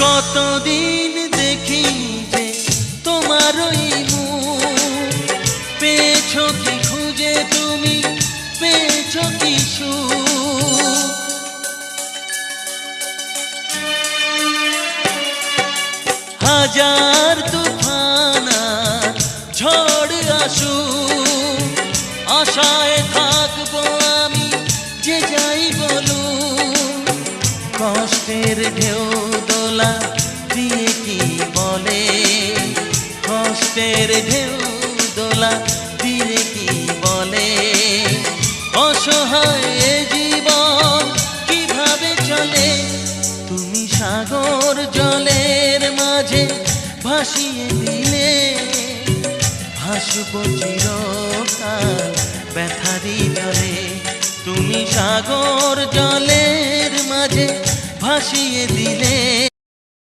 কতদিন দেখি যে তোমার ওই মুখ, পেয়েছো কি খুঁজে তুমি, পেয়েছো কি সুখ। হাজার তুফান আর ঝড় আসুক, আশায় থাকবো আমি যে যাই বলুক। কষ্টের ঢেউ দোলা দিয়ে কি বলে, কষ্টের ঢেউ দোলা দিয়ে কি বলে, অসহায় এ জীবন কিভাবে চলে। তুমি সাগর জলের মাঝে ভাসিয়ে দিলে, ভাসবো চিরকাল ব্যথারি জলে। তুমি সাগর জলের মাঝে ভাসিয়ে দিলে,